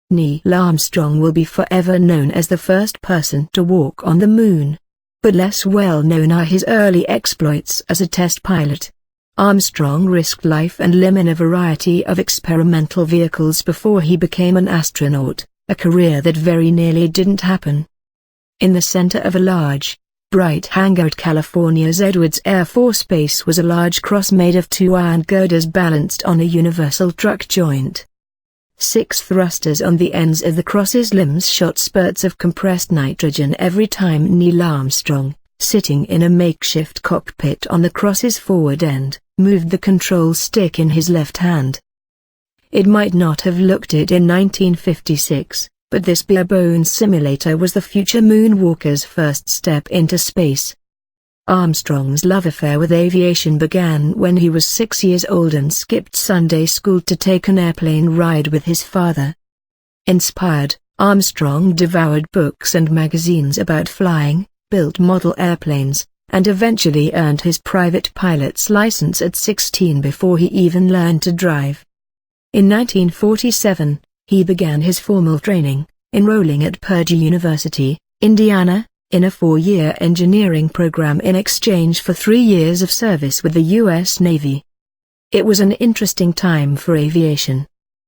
Neil Armstrong will be forever known as the first person to walk on the moon. But less well known are his early exploits as a test pilot. Armstrong risked life and limb in a variety of experimental vehicles before he became an astronaut, a career that very nearly didn't happen. In the center of a large, bright hangar at California's Edwards Air Force Base was a large cross made of 2 iron girders balanced on a universal truck joint. 6 thrusters on the ends of the cross's limbs shot spurts of compressed nitrogen every time Neil Armstrong, sitting in a makeshift cockpit on the cross's forward end, moved the control stick in his left hand. It might not have looked it in 1956, but this barebones simulator was the future Moonwalker's first step into space. Armstrong's love affair with aviation began when he was 6 years old and skipped Sunday school to take an airplane ride with his father. Inspired, Armstrong devoured books and magazines about flying, built model airplanes, and eventually earned his private pilot's license at 16 before he even learned to drive. In 1947, he began his formal training, enrolling at Purdue University, Indiana, in a 4-year engineering program in exchange for 3 years of service with the U.S. Navy. It was an interesting time for aviation.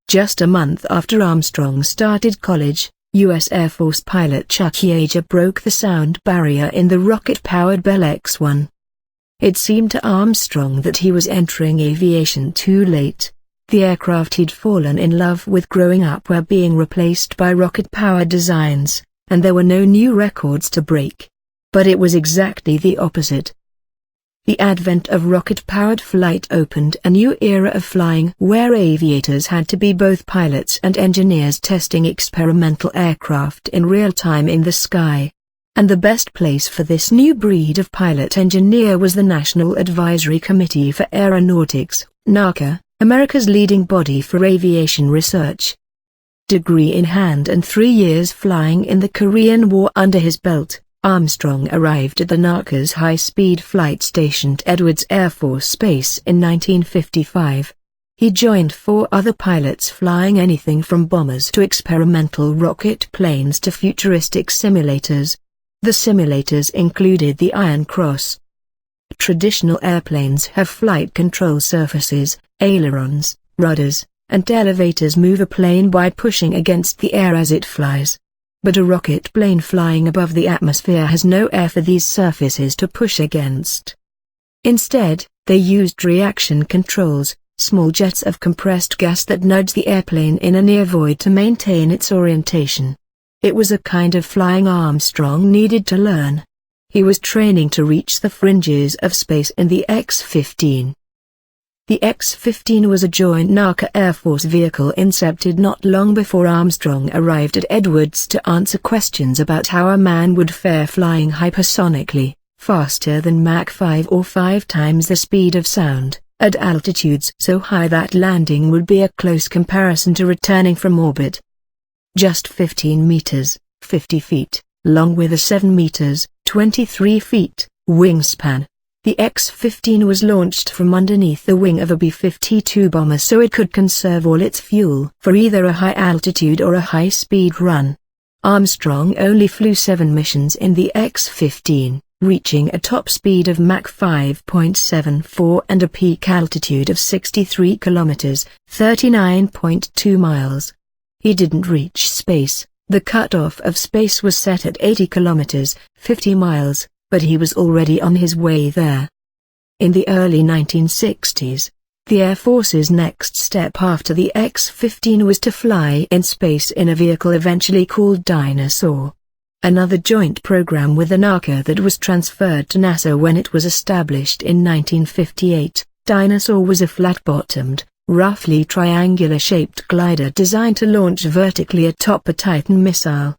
Just a month after Armstrong started college, U.S. Air Force pilot Chuck Yeager broke the sound barrier in the rocket-powered Bell X-1. It seemed to Armstrong that he was entering aviation too late. The aircraft he'd fallen in love with growing up were being replaced by rocket-powered designs, and there were no new records to break. But it was exactly the opposite. The advent of rocket-powered flight opened a new era of flying where aviators had to be both pilots and engineers testing experimental aircraft in real time in the sky. And the best place for this new breed of pilot-engineer was the National Advisory Committee for Aeronautics, NACA, America's leading body for aviation research. Degree in hand and 3 years flying in the Korean War under his belt, Armstrong arrived at the NACA's high-speed flight station at Edwards Air Force Base in 1955. He joined 4 other pilots flying anything from bombers to experimental rocket planes to futuristic simulators. The simulators included the Iron Cross. Traditional airplanes have flight control surfaces, ailerons, rudders, and elevators move a plane by pushing against the air as it flies. But a rocket plane flying above the atmosphere has no air for these surfaces to push against. Instead, they used reaction controls, small jets of compressed gas that nudge the airplane in a near void to maintain its orientation. It was a kind of flying Armstrong needed to learn. He was training to reach the fringes of space in the X-15. The X-15 was a joint NACA Air Force vehicle incepted not long before Armstrong arrived at Edwards to answer questions about how a man would fare flying hypersonically, faster than Mach 5 or 5 times the speed of sound, at altitudes so high that landing would be a close comparison to returning from orbit. Just 15 meters, 50 feet, long with a 7 meters, 23 feet, wingspan. The X-15 was launched from underneath the wing of a B-52 bomber so it could conserve all its fuel for either a high-altitude or a high-speed run. Armstrong only flew 7 missions in the X-15, reaching a top speed of Mach 5.74 and a peak altitude of 63 kilometers, 39.2 miles. He didn't reach space. The cutoff of space was set at 80 kilometers, 50 miles. But he was already on his way there. In the early 1960s, the Air Force's next step after the X-15 was to fly in space in a vehicle eventually called Dinosaur. Another joint program with the NACA that was transferred to NASA when it was established in 1958, Dinosaur was a flat-bottomed, roughly triangular-shaped glider designed to launch vertically atop a Titan missile.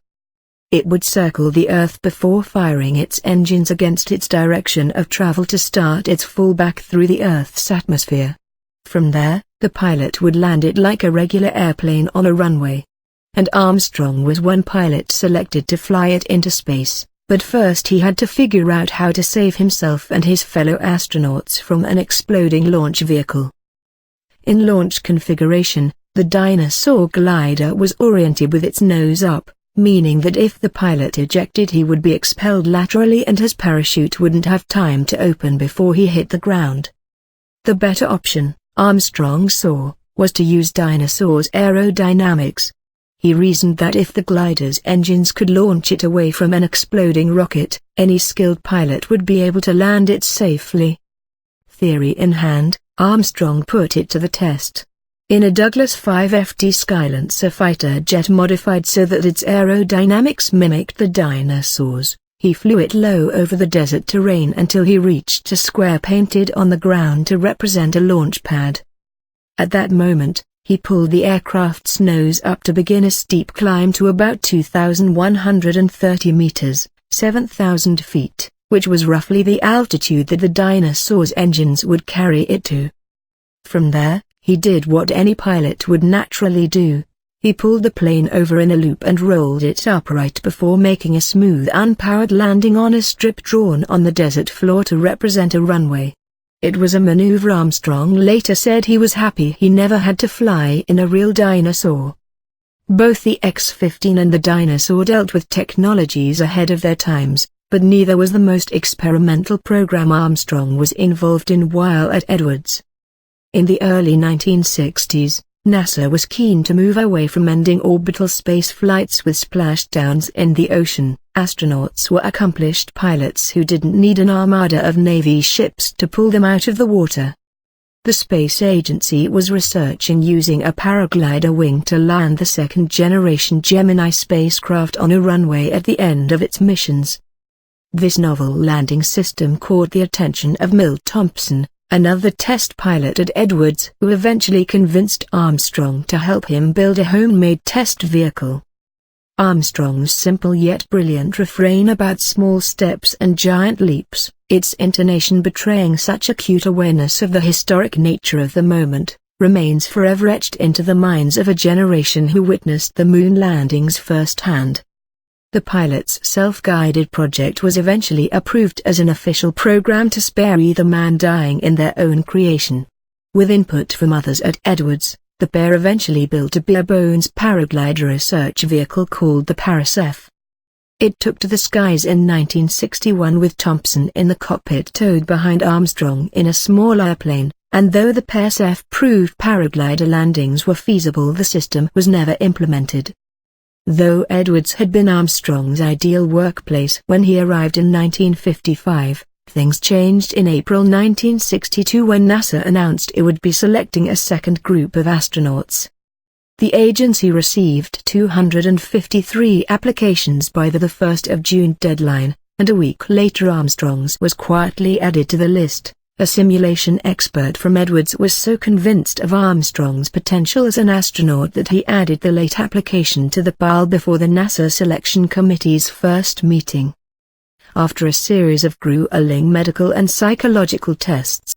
It would circle the Earth before firing its engines against its direction of travel to start its fallback through the Earth's atmosphere. From there, the pilot would land it like a regular airplane on a runway. And Armstrong was one pilot selected to fly it into space, but first he had to figure out how to save himself and his fellow astronauts from an exploding launch vehicle. In launch configuration, The dinosaur glider was oriented with its nose up, meaning that if the pilot ejected he would be expelled laterally and his parachute wouldn't have time to open before he hit the ground. The better option, Armstrong saw, was to use dinosaurs' aerodynamics. He reasoned that if the glider's engines could launch it away from an exploding rocket, any skilled pilot would be able to land it safely. Theory in hand, Armstrong put it to the test. In a Douglas 5FT Skylancer fighter jet modified so that its aerodynamics mimicked the dinosaurs, he flew it low over the desert terrain until he reached a square painted on the ground to represent a launch pad. At that moment, he pulled the aircraft's nose up to begin a steep climb to about 2,130 meters, 7,000 feet, which was roughly the altitude that the dinosaur's engines would carry it to. From there, he did what any pilot would naturally do. He pulled the plane over in a loop and rolled it upright before making a smooth unpowered landing on a strip drawn on the desert floor to represent a runway. It was a maneuver Armstrong later said he was happy he never had to fly in a real dinosaur. Both the X-15 and the dinosaur dealt with technologies ahead of their times, but neither was the most experimental program Armstrong was involved in while at Edwards. In the early 1960s, NASA was keen to move away from ending orbital space flights with splashdowns in the ocean. Astronauts were accomplished pilots who didn't need an armada of Navy ships to pull them out of the water. The space agency was researching using a paraglider wing to land the second-generation Gemini spacecraft on a runway at the end of its missions. This novel landing system caught the attention of Milt Thompson, another test pilot at Edwards, who eventually convinced Armstrong to help him build a homemade test vehicle. Armstrong's simple yet brilliant refrain about small steps and giant leaps, its intonation betraying such acute awareness of the historic nature of the moment, remains forever etched into the minds of a generation who witnessed the moon landings firsthand. The pilot's self-guided project was eventually approved as an official program to spare either man dying in their own creation. With input from others at Edwards, the pair eventually built a barebones paraglider research vehicle called the Paracef. It took to the skies in 1961 with Thompson in the cockpit towed behind Armstrong in a small airplane, and though the Paracef proved paraglider landings were feasible, the system was never implemented. Though Edwards had been Armstrong's ideal workplace when he arrived in 1955, things changed in April 1962 when NASA announced it would be selecting a second group of astronauts. The agency received 253 applications by the 1st of June deadline, and a week later Armstrong's was quietly added to the list. A simulation expert from Edwards was so convinced of Armstrong's potential as an astronaut that he added the late application to the pile before the NASA Selection Committee's first meeting. After a series of grueling medical and psychological tests,